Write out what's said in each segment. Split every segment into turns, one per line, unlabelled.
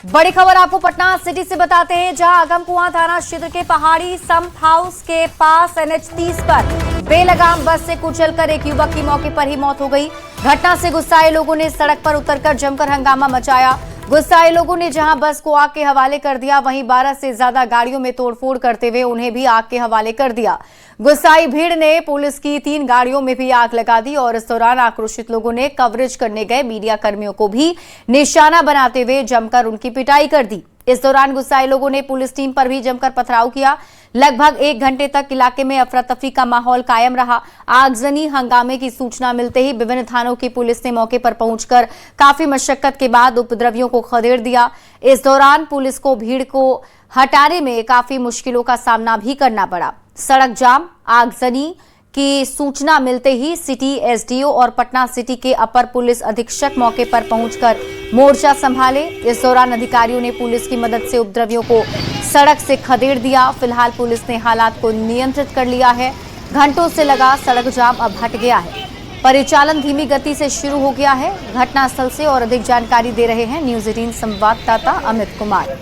बड़ी खबर आपको पटना सिटी से बताते हैं, जहां आगमकुआं थाना क्षेत्र के पहाड़ी संप हाउस के पास NH 30 पर बेलगाम बस से कुचलकर एक युवक की मौके पर ही मौत हो गई। घटना से गुस्साए लोगों ने सड़क पर उतरकर जमकर हंगामा मचाया। गुस्साए लोगों ने जहां बस को आग के हवाले कर दिया, वहीं 12 से ज्यादा गाड़ियों में तोड़फोड़ करते हुए उन्हें भी आग के हवाले कर दिया। गुस्साई भीड़ ने पुलिस की 3 गाड़ियों में भी आग लगा दी और इस दौरान आक्रोशित लोगों ने कवरेज करने गए मीडिया कर्मियों को भी निशाना बनाते हुए जमकर उनकी पिटाई कर दी। इस दौरान गुस्साए लोगों ने पुलिस टीम पर भी जमकर पथराव किया। लगभग 1 घंटे तक इलाके में अफरा तफरी का माहौल कायम रहा। आगजनी हंगामे की सूचना मिलते ही विभिन्न थानों की पुलिस ने मौके पर पहुंचकर काफी मशक्कत के बाद उपद्रवियों को खदेड़ दिया। इस दौरान पुलिस को भीड़ को हटाने में काफी मुश्किलों का सामना भी करना पड़ा। सड़क जाम, आगजनी की सूचना मिलते ही सिटी SDO और पटना सिटी के अपर पुलिस अधीक्षक मौके पर पहुंचकर मोर्चा संभाले। इस दौरान अधिकारियों ने पुलिस की मदद से उपद्रवियों को सड़क से खदेड़ दिया। फिलहाल पुलिस ने हालात को नियंत्रित कर लिया है। घंटों से लगा सड़क जाम अब हट गया है। परिचालन धीमी गति से शुरू हो गया है। घटनास्थल से और अधिक जानकारी दे रहे हैं न्यूज 18 संवाददाता अमित कुमार।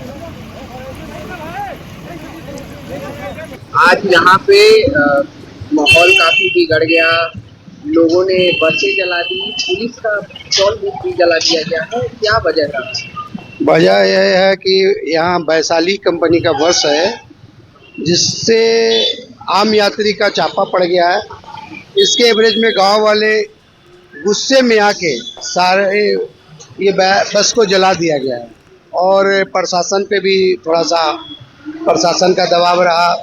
आज यहाँ पे माहौल काफी बिगड़ गया। लोगों ने बसें जला दी, पुलिस का पेट्रोल भी जला दिया गया है। क्या वजह था?
वजह यह है कि यहाँ वैशाली कंपनी का बस है, जिससे आम यात्री का चापा पड़ गया है। इसके एवरेज में गांव वाले गुस्से में आके सारे ये बस को जला दिया गया है और प्रशासन पे भी थोड़ा सा प्रशासन का दबाव रहा।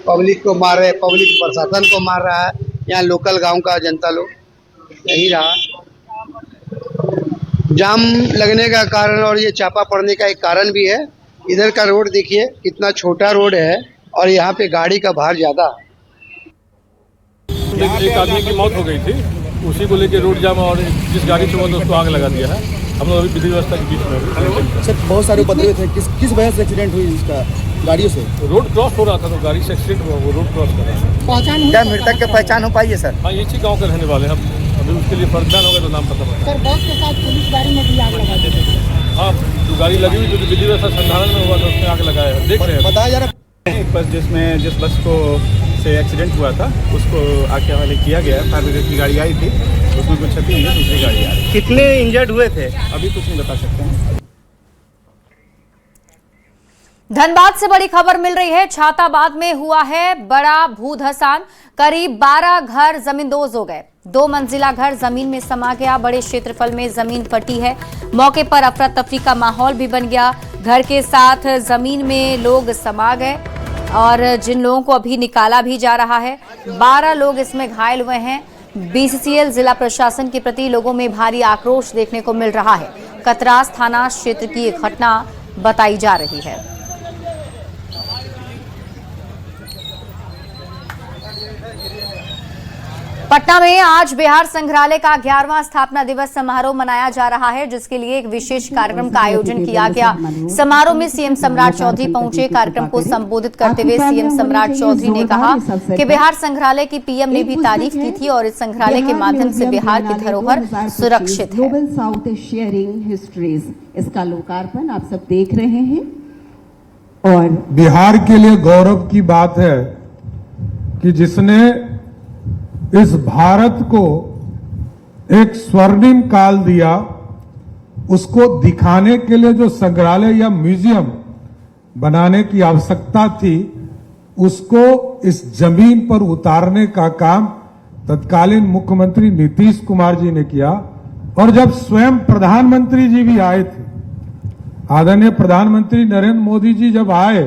पब्लिक को मार रहे, पब्लिक प्रशासन को मार रहा है। यहाँ लोकल गांव का जनता लोग यही रहा। जाम लगने का कारण और ये चापा पड़ने का एक कारण भी है। इधर का रोड देखिए कितना छोटा रोड है और यहाँ पे गाड़ी का भार ज्यादा।
एक आदमी की मौत हो गई थी, उसी को लेकर रोड जाम और जिस गाड़ी से उसको आग लगा दिया है। हम लोग अभी विधि व्यवस्था के बीच में
सर बहुत सारे उपद्रवी थे। किस वजह से एक्सीडेंट हुई इसका? गाड़ियों से
रोड क्रॉस हो रहा था तो गाड़ी से एक्सीडेंट हुआ, वो रोड क्रॉस कर रहा था।
पहचान क्या मृतक की पहचान हो पाई है सर?
हाँ, इसी गांव के रहने वाले हैं। अभी उसके लिए फर्दान होगा तो नाम पता पड़ा।
सर बस के साथ पुलिस गाड़ी में भी आग लगा देते थे।
हाँ, जो गाड़ी लगी हुई जो विधि व्यवस्था संधारण में हुआ था उसमें आग लगाया है, देख रहे हैं।
बताया जा रहा है
बस जिस बस को से एक्सीडेंट हुआ था उसको आग के हवाले किया गया। फायर ब्रिगेड की गाड़ी आई थी, उसमें कुछ क्षति हुई है, दूसरी गाड़ी आ रही।
कितने इंजर्ड हुए थे
अभी कुछ नहीं बता सकते हैं।
धनबाद से बड़ी खबर मिल रही है। छाताबाद में हुआ है बड़ा भूधसान। करीब 12 घर जमींदोज हो गए। 2 मंजिला घर जमीन में समा गया। बड़े क्षेत्रफल में जमीन फटी है। मौके पर अफरा तफरी का माहौल भी बन गया। घर के साथ जमीन में लोग समा गए और जिन लोगों को अभी निकाला भी जा रहा है। 12 लोग इसमें घायल हुए हैं। BCCL जिला प्रशासन के प्रति लोगों में भारी आक्रोश देखने को मिल रहा है। कतरास थाना क्षेत्र की एक घटना बताई जा रही है। पटना में आज बिहार संग्रहालय का 11वां स्थापना दिवस समारोह मनाया जा रहा है, जिसके लिए एक विशेष कार्यक्रम का आयोजन किया गया। समारोह में CM सम्राट चौधरी पहुंचे। कार्यक्रम को संबोधित करते हुए CM सम्राट चौधरी ने कहा कि बिहार संग्रहालय की PM ने भी तारीफ की थी और इस संग्रहालय के माध्यम से बिहार की धरोहर सुरक्षित है।
ग्लोबल साउथ शेयरिंग हिस्ट्रीज, इसका लोकार्पण आप सब देख रहे हैं और
बिहार के लिए गौरव की बात है कि जिसने इस भारत को एक स्वर्णिम काल दिया, उसको दिखाने के लिए जो संग्रहालय या म्यूजियम बनाने की आवश्यकता थी, उसको इस जमीन पर उतारने का काम तत्कालीन मुख्यमंत्री नीतीश कुमार जी ने किया। और जब स्वयं प्रधानमंत्री जी भी आए थे, आदरणीय प्रधानमंत्री नरेंद्र मोदी जी जब आए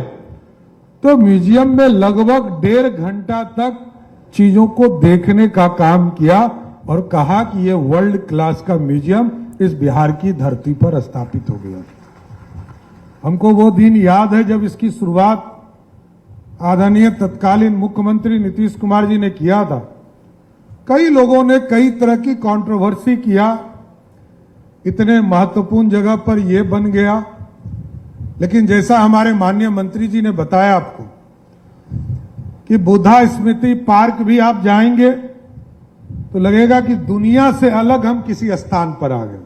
तो म्यूजियम में लगभग 1.5 घंटा तक चीजों को देखने का काम किया और कहा कि ये वर्ल्ड क्लास का म्यूजियम इस बिहार की धरती पर स्थापित हो गया। हमको वो दिन याद है जब इसकी शुरुआत आदरणीय तत्कालीन मुख्यमंत्री नीतीश कुमार जी ने किया था। कई लोगों ने कई तरह की कंट्रोवर्सी किया, इतने महत्वपूर्ण जगह पर यह बन गया। लेकिन जैसा हमारे माननीय मंत्री जी ने बताया आपको कि बुद्धा स्मृति पार्क भी आप जाएंगे तो लगेगा कि दुनिया से अलग हम किसी स्थान पर आ गए।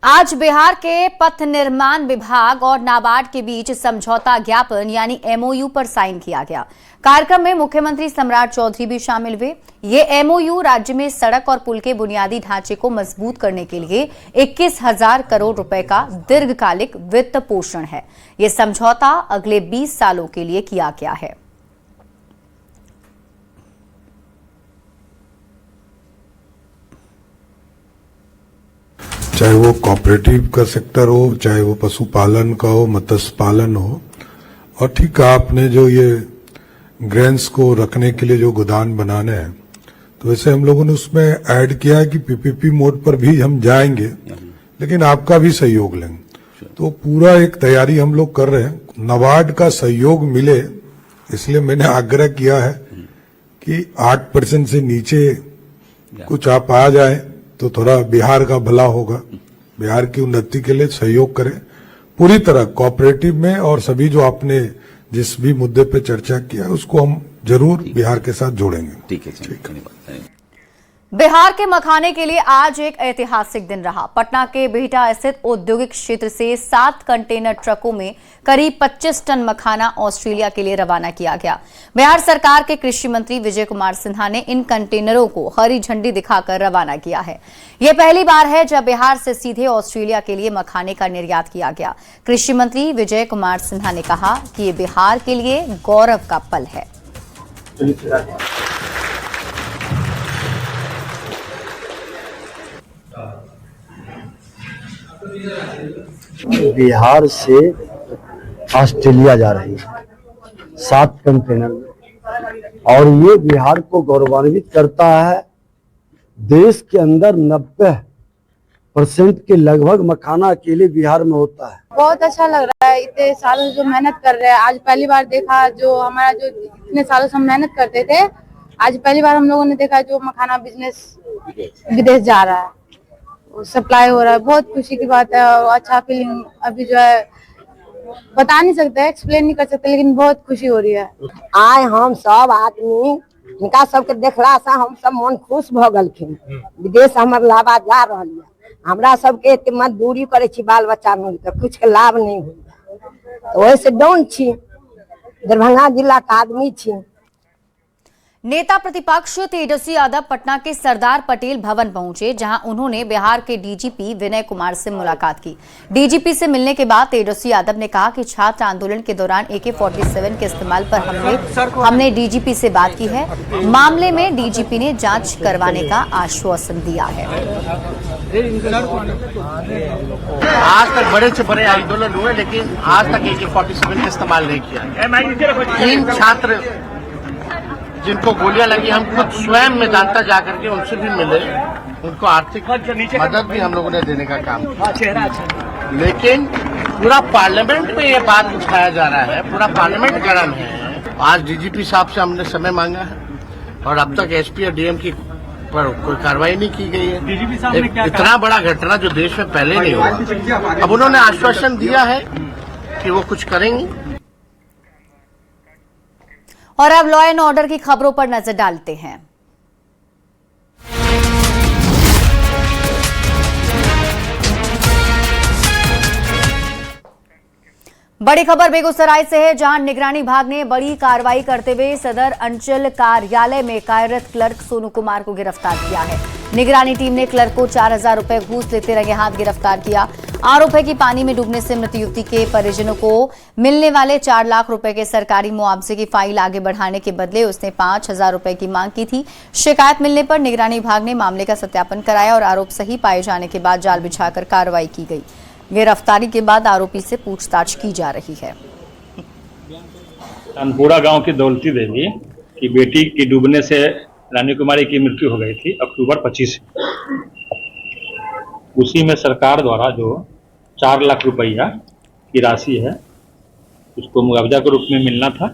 आज बिहार के पथ निर्माण विभाग और नाबार्ड के बीच समझौता ज्ञापन यानी एमओयू पर साइन किया गया। कार्यक्रम में मुख्यमंत्री सम्राट चौधरी भी शामिल हुए। ये एमओयू राज्य में सड़क और पुल के बुनियादी ढांचे को मजबूत करने के लिए 21,000 करोड़ रुपए का दीर्घकालिक वित्त पोषण है। ये समझौता अगले 20 सालों के लिए किया गया है।
चाहे वो कोऑपरेटिव का सेक्टर हो, चाहे वो पशुपालन का हो, मत्स्य पालन हो, और ठीक है आपने जो ये ग्रेन्स को रखने के लिए जो गोदान बनाने हैं, तो वैसे हम लोगों ने उसमें ऐड किया है कि पीपीपी मोड पर भी हम जाएंगे, लेकिन आपका भी सहयोग लेंगे। तो पूरा एक तैयारी हम लोग कर रहे हैं। नाबार्ड का सहयोग मिले, इसलिए मैंने आग्रह किया है कि 8% से नीचे कुछ आप आ जाए तो थोड़ा बिहार का भला होगा। बिहार की उन्नति के लिए सहयोग करें पूरी तरह कोऑपरेटिव में, और सभी जो आपने जिस भी मुद्दे पे चर्चा किया उसको हम जरूर बिहार के साथ जोड़ेंगे।
ठीक है, धन्यवाद।
बिहार के मखाने के लिए आज एक ऐतिहासिक दिन रहा। पटना के बिहटा स्थित औद्योगिक क्षेत्र से 7 कंटेनर ट्रकों में करीब 25 टन मखाना ऑस्ट्रेलिया के लिए रवाना किया गया। बिहार सरकार के कृषि मंत्री विजय कुमार सिन्हा ने इन कंटेनरों को हरी झंडी दिखाकर रवाना किया है। यह पहली बार है जब बिहार से सीधे ऑस्ट्रेलिया के लिए मखाने का निर्यात किया गया। कृषि मंत्री विजय कुमार सिन्हा ने कहा कि ये बिहार के लिए गौरव का पल है।
बिहार से ऑस्ट्रेलिया जा रही है 7 कंटेनर में, और ये बिहार को गौरवान्वित करता है। देश के अंदर 90% के लगभग मखाना अकेले बिहार में होता है।
बहुत अच्छा लग रहा है। इतने सालों जो मेहनत कर रहे हैं, आज पहली बार देखा। जो हमारा जो इतने सालों से हम मेहनत करते थे, आज पहली बार हम लोगों ने देखा जो मखाना बिजनेस विदेश जा रहा है, सप्लाई हो रहा है। बहुत खुशी की बात है और अच्छा फीलिंग अभी जो है बता नहीं सकते, एक्सप्लेन नहीं कर सकते, लेकिन बहुत खुशी हो रही है।
आए हम सब आदमी इनका सबके देखला से हम सब मन खुश भ गलखिन। विदेश हमर लाभा जा रहल है, हमरा सबके एते मजदूरी करे छी, बाल बच्चा में तो कुछ के लाभ नहीं हुई, तो वैसे डाउन छी। दरभंगा जिला का आदमी छी।
नेता प्रतिपक्ष तेजस्वी यादव पटना के सरदार पटेल भवन पहुंचे, जहां उन्होंने बिहार के डीजीपी विनय कुमार से मुलाकात की। डीजीपी से मिलने के बाद तेजस्वी यादव ने कहा कि छात्र आंदोलन के दौरान AK-47 के इस्तेमाल पर हमने डीजीपी से बात की है। मामले में डीजीपी ने जांच करवाने का आश्वासन दिया है।
आज तक बड़े से बड़े आंदोलन हुए, लेकिन आज तक AK-47 का इस्तेमाल नहीं किया। 3 छात्र जिनको गोलियां लगी, हम खुद स्वयं में जानता जाकर के उनसे भी मिले, उनको आर्थिक मदद भी हम लोगों ने देने का काम किया। लेकिन पूरा पार्लियामेंट में ये बात उठाया जा रहा है, पूरा पार्लियामेंट गर्म है। आज डीजीपी साहब से हमने समय मांगा है और अब तक SP और DM की पर कोई कार्रवाई नहीं की गई है। डीजीपी साहब ने क्या इतना बड़ा घटना जो देश में पहले नहीं हुआ, अब उन्होंने आश्वासन दिया है कि वो कुछ करेंगे।
और अब लॉ एंड ऑर्डर की खबरों पर नजर डालते हैं। बड़ी खबर बेगूसराय से है, जहां निगरानी विभाग ने बड़ी कार्रवाई करते हुए सदर अंचल कार्यालय में कार्यरत क्लर्क सोनू कुमार को गिरफ्तार किया है। निगरानी टीम ने क्लर्क को 4,000 रुपए घूस लेते रंगे हाथ गिरफ्तार किया। आरोप है कि पानी में डूबने से मृत युवती के परिजनों को मिलने वाले 4 लाख रुपए के सरकारी मुआवजे की फाइल आगे बढ़ाने के बदले उसने 5,000 रुपए की मांग की थी। शिकायत मिलने पर निगरानी विभाग ने मामले का सत्यापन कराया और आरोप सही पाए जाने के बाद जाल बिछाकर कार्रवाई की गई। गिरफ्तारी के बाद आरोपी से पूछताछ की जा रही है।
कानपुरा गांव की दौलती देवी की बेटी की डूबने से रानी कुमारी की मृत्यु हो गई थी अक्टूबर 25। उसी में सरकार द्वारा जो 4 लाख रुपया की राशि है उसको मुआवजा के रूप में मिलना था।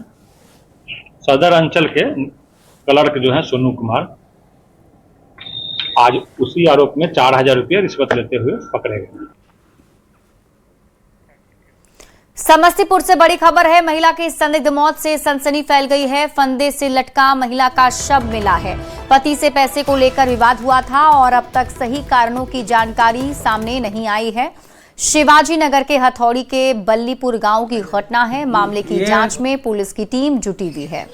सदर अंचल के क्लर्क जो है सोनू कुमार आज उसी आरोप में 4,000 रुपया रिश्वत लेते हुए पकड़े गए।
समस्तीपुर से बड़ी खबर है। महिला की संदिग्ध मौत से सनसनी फैल गई है। फंदे से लटका महिला का शव मिला है। पति से पैसे को लेकर विवाद हुआ था और अब तक सही कारणों की जानकारी सामने नहीं आई है। शिवाजी नगर के हथौड़ी के बल्लीपुर गांव की घटना है। मामले की जांच में पुलिस की टीम जुटी हुई है।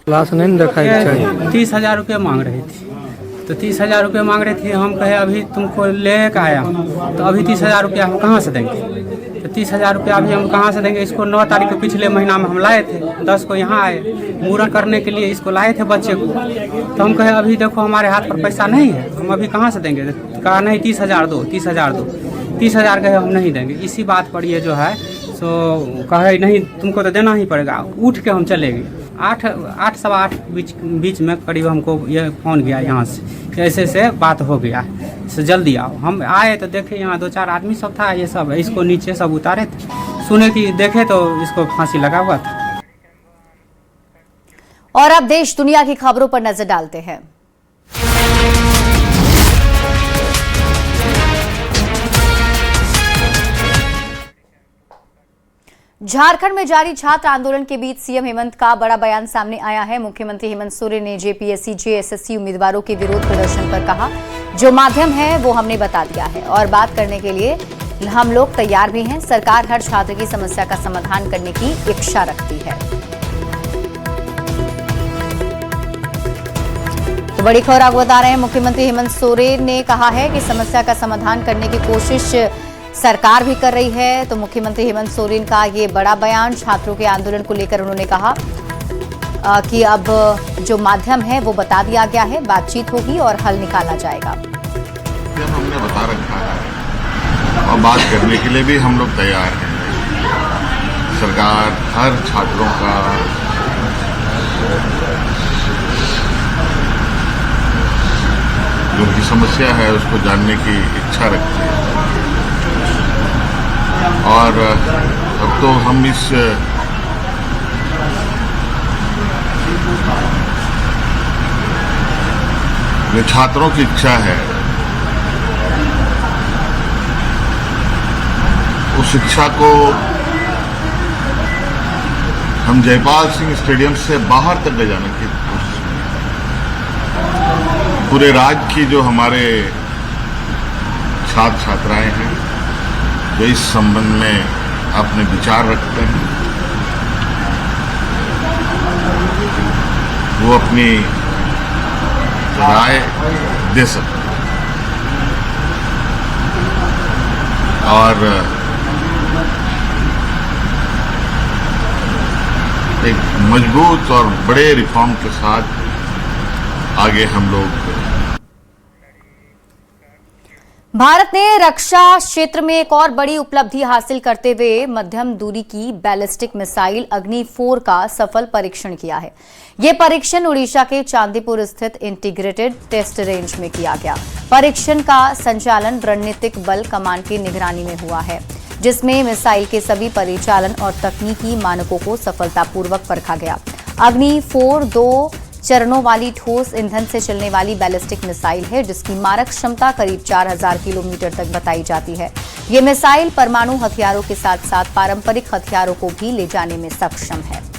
लाश नहीं देखा, 30,000 रुपये मांग रही थी, तो 30,000 रुपये मांग रही थी। हम कहे अभी तुमको लेकर आया, तो अभी 30,000 रुपया हम कहाँ से देंगे? तो 30,000 रुपया अभी हम कहाँ से देंगे? इसको 9 तारीख को पिछले महीना में हम लाए थे, 10 को यहाँ आए मुहूर्त करने के लिए, इसको लाए थे बच्चे को। तो हम कहे अभी देखो हमारे हाथ पर पैसा नहीं है, हम अभी कहाँ से देंगे? कहा नहीं 30,000 दो, 30,000 दो। 30,000 कहे हम नहीं देंगे। इसी बात पर ये जो है सो कहे नहीं तुमको तो देना ही पड़ेगा। उठ के हम चले गए। 8 सवा 8 बीच में करीब हमको ये फोन गया यहाँ से, ऐसे से बात हो गया, से जल्दी आओ। हम आए तो देखे यहाँ 2-4 आदमी सब था, ये सब इसको नीचे सब उतारे थे। सुने कि देखे तो इसको फांसी लगा हुआ था।
और अब देश दुनिया की खबरों पर नजर डालते हैं। झारखंड में जारी छात्र आंदोलन के बीच सीएम हेमंत का बड़ा बयान सामने आया है। मुख्यमंत्री हेमंत सोरेन ने जेपीएससी जेएसएससी उम्मीदवारों के विरोध प्रदर्शन पर कहा, जो माध्यम है वो हमने बता दिया है और बात करने के लिए हम लोग तैयार भी हैं। सरकार हर छात्र की समस्या का समाधान करने की इच्छा रखती है। तो बड़ी खबर आपको बता रहे हैं। मुख्यमंत्री हेमंत सोरेन ने कहा है कि समस्या का समाधान करने की कोशिश सरकार भी कर रही है। तो मुख्यमंत्री हेमंत सोरेन का ये बड़ा बयान छात्रों के आंदोलन को लेकर उन्होंने कहा कि अब जो माध्यम है वो बता दिया गया है, बातचीत होगी और हल निकाला जाएगा।
हमने बता रखा है और बात करने के लिए भी हम लोग तैयार हैं। सरकार हर छात्रों का जो उनकी समस्या है उसको जानने की इच्छा रखती है और अब तो हम इस जो छात्रों की इच्छा है उस इच्छा को हम जयपाल सिंह स्टेडियम से बाहर तक ले जाने की कोशिश करें। पूरे राज्य की जो हमारे छात्र छात्राएं हैं जो इस संबंध में अपने विचार रखते हैं वो अपनी राय दे सकते हैं और एक मजबूत और बड़े रिफॉर्म के साथ आगे हम लोग।
भारत ने रक्षा क्षेत्र में एक और बड़ी उपलब्धि हासिल करते हुए मध्यम दूरी की बैलिस्टिक मिसाइल अग्नि 4 का सफल परीक्षण किया है। यह परीक्षण उड़ीसा के चांदीपुर स्थित इंटीग्रेटेड टेस्ट रेंज में किया गया। परीक्षण का संचालन रणनीतिक बल कमान की निगरानी में हुआ है, जिसमें मिसाइल के सभी परिचालन और तकनीकी मानकों को सफलतापूर्वक परखा गया। अग्नि 4 2 चरणों वाली ठोस ईंधन से चलने वाली बैलिस्टिक मिसाइल है, जिसकी मारक क्षमता करीब 4000 किलोमीटर तक बताई जाती है। ये मिसाइल परमाणु हथियारों के साथ साथ पारंपरिक हथियारों को भी ले जाने में सक्षम है।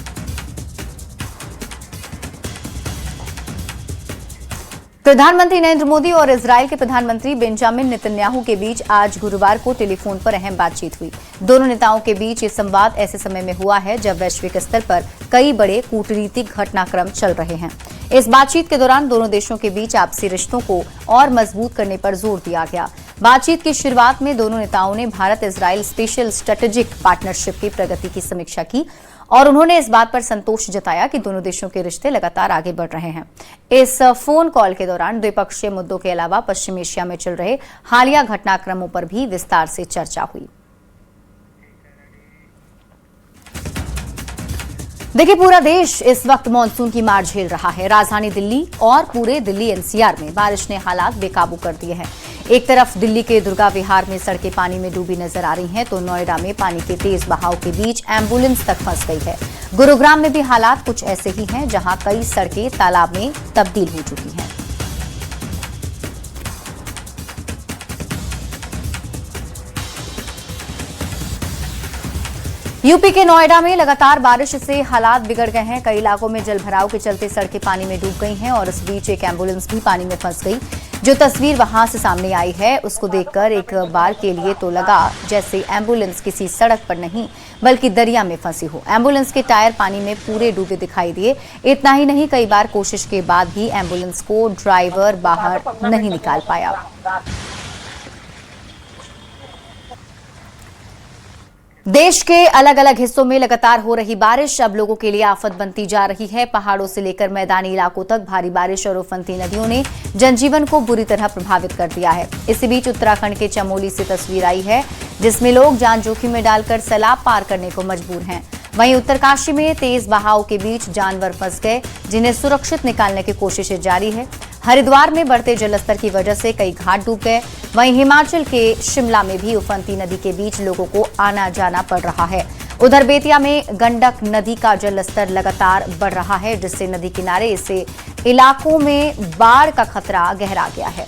प्रधानमंत्री नरेंद्र मोदी और इजराइल के प्रधानमंत्री बेंजामिन नेतन्याहू के बीच आज गुरुवार को टेलीफोन पर अहम बातचीत हुई। दोनों नेताओं के बीच ये संवाद ऐसे समय में हुआ है जब वैश्विक स्तर पर कई बड़े कूटनीतिक घटनाक्रम चल रहे हैं। इस बातचीत के दौरान दोनों देशों के बीच आपसी रिश्तों को और मजबूत करने पर जोर दिया गया। बातचीत की शुरुआत में दोनों नेताओं ने Bharat Israel special strategic partnership की प्रगति की समीक्षा की और उन्होंने इस बात पर संतोष जताया कि दोनों देशों के रिश्ते लगातार आगे बढ़ रहे हैं। इस फोन कॉल के दौरान द्विपक्षीय मुद्दों के अलावा पश्चिम एशिया में चल रहे हालिया घटनाक्रमों पर भी विस्तार से चर्चा हुई। देखिए, पूरा देश इस वक्त मानसून की मार झेल रहा है। राजधानी दिल्ली और पूरे दिल्ली एनसीआर में बारिश ने हालात बेकाबू कर दिए हैं। एक तरफ दिल्ली के दुर्गा विहार में सड़कें पानी में डूबी नजर आ रही हैं, तो नोएडा में पानी के तेज बहाव के बीच एम्बुलेंस तक फंस गई है। गुरुग्राम में भी हालात कुछ ऐसे ही हैं, जहां कई सड़कें तालाब में तब्दील हो चुकी हैं। यूपी के नोएडा में लगातार बारिश से हालात बिगड़ गए हैं। कई इलाकों में जलभराव के चलते सड़कें पानी में डूब गई हैं और इस बीच एक एम्बुलेंस भी पानी में फंस गई। जो तस्वीर वहां से सामने आई है उसको देखकर एक बार के लिए तो लगा जैसे एम्बुलेंस किसी सड़क पर नहीं बल्कि दरिया में फंसी हो। एम्बुलेंस के टायर पानी में पूरे डूबे दिखाई दिए। इतना ही नहीं, कई बार कोशिश के बाद भी एम्बुलेंस को ड्राइवर बाहर नहीं निकाल पाया। देश के अलग अलग हिस्सों में लगातार हो रही बारिश अब लोगों के लिए आफत बनती जा रही है। पहाड़ों से लेकर मैदानी इलाकों तक भारी बारिश और उफनती नदियों ने जनजीवन को बुरी तरह प्रभावित कर दिया है। इसी बीच उत्तराखंड के चमोली से तस्वीर आई है जिसमें लोग जान जोखिम में डालकर सैलाब पार करने को मजबूर हैं। वहीं उत्तरकाशी में तेज बहाव के बीच जानवर फंस गए जिन्हें सुरक्षित निकालने की कोशिशें जारी है। हरिद्वार में बढ़ते जलस्तर की वजह से कई घाट डूब गए। वहीं हिमाचल के शिमला में भी उफनती नदी के बीच लोगों को आना जाना पड़ रहा है। उधर बेतिया में गंडक नदी का जलस्तर लगातार बढ़ रहा है जिससे नदी किनारे से इलाकों में बाढ़ का खतरा गहरा गया है।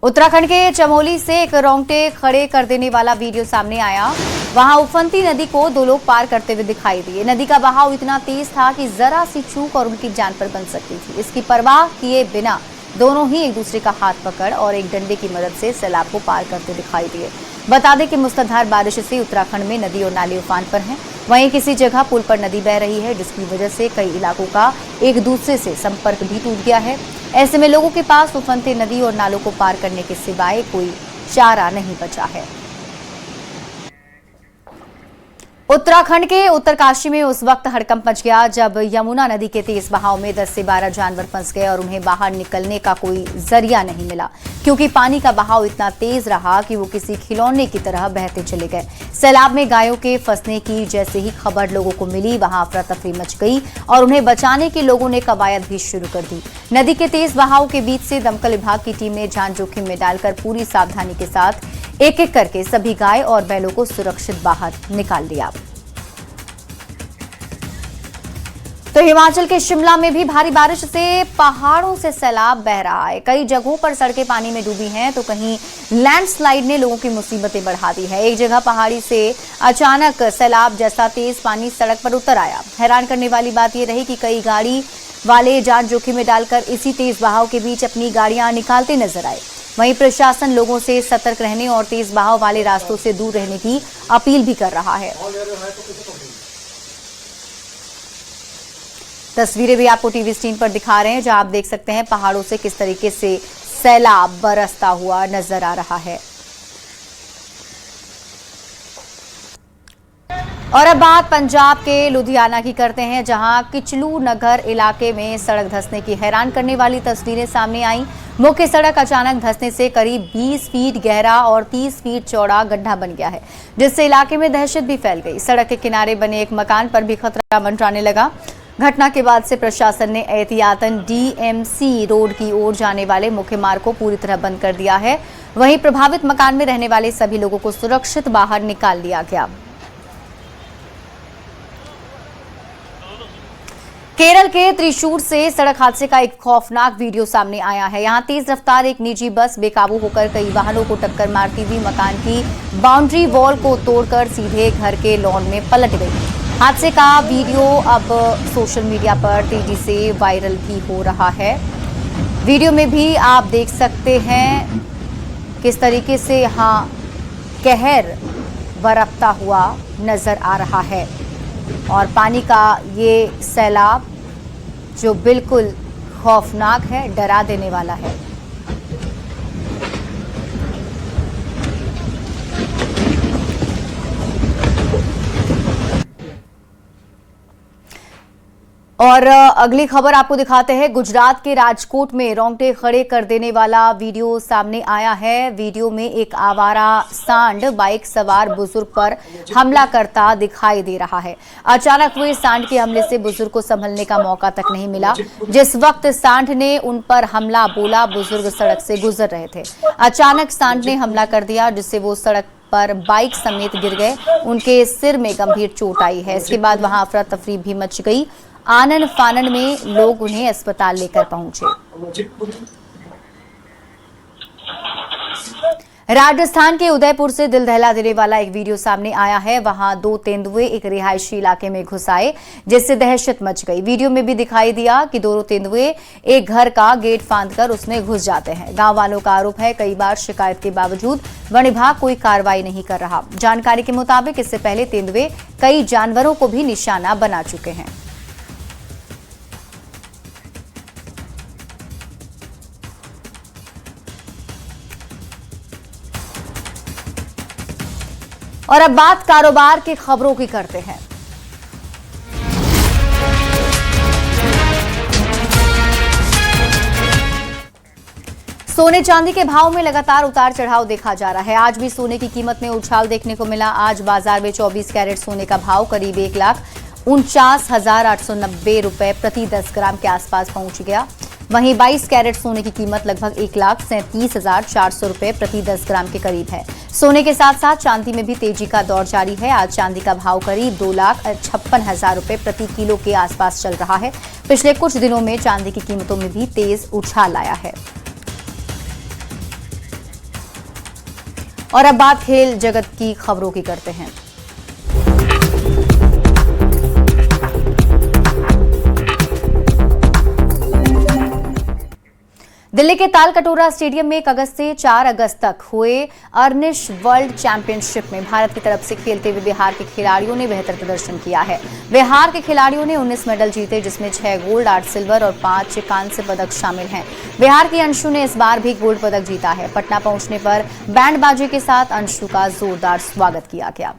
उत्तराखंड के चमोली से एक रोंगटे खड़े कर देने वाला वीडियो सामने आया। वहां उफनती नदी को दो लोग पार करते हुए दिखाई दिए। नदी का बहाव इतना तेज था कि जरा सी चूक और उनकी जान पर बन सकती थी। इसकी परवाह किए बिना दोनों ही एक दूसरे का हाथ पकड़ और एक डंडे की मदद से सैलाब को पार करते दिखाई दिए। बता दें कि मुसलधार बारिश से उत्तराखंड में नदी और नाले उफान पर हैं। वहीं किसी जगह पुल पर नदी बह रही है जिसकी वजह से कई इलाकों का एक दूसरे से संपर्क भी टूट गया है। ऐसे में लोगों के पास उफनते नदी और नालों को पार करने के सिवाय कोई चारा नहीं बचा है। उत्तराखंड के उत्तरकाशी में उस वक्त हड़कंप मच गया जब यमुना नदी के तेज बहाव में 10 से 12 जानवर फंस गए और उन्हें बाहर निकलने का कोई जरिया नहीं मिला क्योंकि पानी का बहाव इतना तेज रहा कि वो किसी खिलौने की तरह बहते चले गए। सैलाब में गायों के फंसने की जैसे ही खबर लोगों को मिली वहां अफरा तफरी मच गई और उन्हें बचाने के लोगों ने कवायद भी शुरू कर दी। नदी के तेज बहाव के बीच से दमकल विभाग की टीम ने जान जोखिम में डालकर पूरी सावधानी के साथ एक एक करके सभी गाय और बैलों को सुरक्षित बाहर निकाल दिया। तो हिमाचल के शिमला में भी भारी बारिश से पहाड़ों से सैलाब बह रहा है। कई जगहों पर सड़कें पानी में डूबी हैं तो कहीं लैंडस्लाइड ने लोगों की मुसीबतें बढ़ा दी है। एक जगह पहाड़ी से अचानक सैलाब जैसा तेज पानी सड़क पर उतर आया। हैरान करने वाली बात यह रही कि कई गाड़ी वाले जान जोखिम में डालकर इसी तेज बहाव के बीच अपनी गाड़ियां निकालते नजर आए। वहीं प्रशासन लोगों से सतर्क रहने और तेज बहाव वाले रास्तों से दूर रहने की अपील भी कर रहा है। तस्वीरें भी आपको टीवी स्क्रीन पर दिखा रहे हैं जहां आप देख सकते हैं पहाड़ों से किस तरीके से सैलाब बरसता हुआ नजर आ रहा है। और अब बात पंजाब के लुधियाना की करते हैं जहां किचलू नगर इलाके में सड़क धंसने की हैरान करने वाली तस्वीरें सामने आई। मुख्य सड़क अचानक धंसने से करीब 20 फीट गहरा और 30 फीट चौड़ा गड्ढा बन गया है जिससे इलाके में दहशत भी फैल गई। सड़क के किनारे बने एक मकान पर भी खतरा मंडराने लगा। घटना के बाद से प्रशासन ने एहतियातन डीएमसी रोड की ओर जाने वाले मुख्य मार्ग को पूरी तरह बंद कर दिया है। वहीं प्रभावित मकान में रहने वाले सभी लोगों को सुरक्षित बाहर निकाल लिया गया। केरल के त्रिशूर से सड़क हादसे का एक खौफनाक वीडियो सामने आया है। यहां तेज रफ्तार एक निजी बस बेकाबू होकर कई वाहनों को टक्कर मारती हुई मकान की बाउंड्री वॉल को तोड़कर सीधे घर के लॉन में पलट गई। हादसे का वीडियो अब सोशल मीडिया पर तेजी से वायरल भी हो रहा है। वीडियो में भी आप देख सकते हैं किस तरीके से यहाँ कहर बरपता हुआ नजर आ रहा है और पानी का ये सैलाब जो बिल्कुल खौफनाक है, डरा देने वाला है। और अगली खबर आपको दिखाते हैं। गुजरात के राजकोट में रोंगटे खड़े कर देने वाला वीडियो सामने आया है। वीडियो में एक आवारा सांड बाइक सवार बुजुर्ग पर हमला करता दिखाई दे रहा है। अचानक हुए सांड के हमले से बुजुर्ग को संभलने का मौका तक नहीं मिला। जिस वक्त सांड ने उन पर हमला बोला, बुजुर्ग सड़क से गुजर रहे थे। अचानक सांड ने हमला कर दिया जिससे वो सड़क पर बाइक समेत गिर गए। उनके सिर में गंभीर चोट आई है। इसके बाद वहां अफरा तफरी भी मच गई। आनन फानन में लोग उन्हें अस्पताल लेकर पहुंचे। राजस्थान के उदयपुर से दिल दहला देने वाला एक वीडियो सामने आया है। वहां 2 तेंदुए एक रिहायशी इलाके में घुस आए, जिससे दहशत मच गई। वीडियो में भी दिखाई दिया कि दोनों तेंदुए एक घर का गेट फांदकर उसमें घुस जाते हैं। गांव वालों का आरोप है कई बार शिकायत के बावजूद वन विभाग कोई कार्रवाई नहीं कर रहा। जानकारी के मुताबिक इससे पहले तेंदुए कई जानवरों को भी निशाना बना चुके हैं। और अब बात कारोबार की खबरों की करते हैं। सोने चांदी के भाव में लगातार उतार चढ़ाव देखा जा रहा है। आज भी सोने की कीमत में उछाल देखने को मिला। आज बाजार में 24 कैरेट सोने का भाव करीब 1,49,890 रुपए प्रति 10 ग्राम के आसपास पहुंच गया। वहीं 22 कैरेट सोने की कीमत लगभग 1,37,400 रुपए प्रति 10 ग्राम के करीब है। सोने के साथ साथ चांदी में भी तेजी का दौर जारी है। आज चांदी का भाव करीब 2,56,000 रुपए प्रति किलो के आसपास चल रहा है। पिछले कुछ दिनों में चांदी की कीमतों में भी तेज उछाल आया है। और अब बात खेल जगत की खबरों की करते हैं। दिल्ली के तालकटोरा स्टेडियम में 1 अगस्त से 4 अगस्त तक हुए अर्निश वर्ल्ड चैंपियनशिप में भारत की तरफ से खेलते हुए बिहार के खिलाड़ियों ने बेहतर प्रदर्शन किया है। बिहार के खिलाड़ियों ने 19 मेडल जीते, जिसमें 6 गोल्ड, 8 सिल्वर और 5 कांस्य पदक शामिल हैं। बिहार की अंशु ने इस बार भी गोल्ड पदक जीता है। पटना पहुंचने पर बैंड बाजे के साथ अंशु का जोरदार स्वागत किया गया।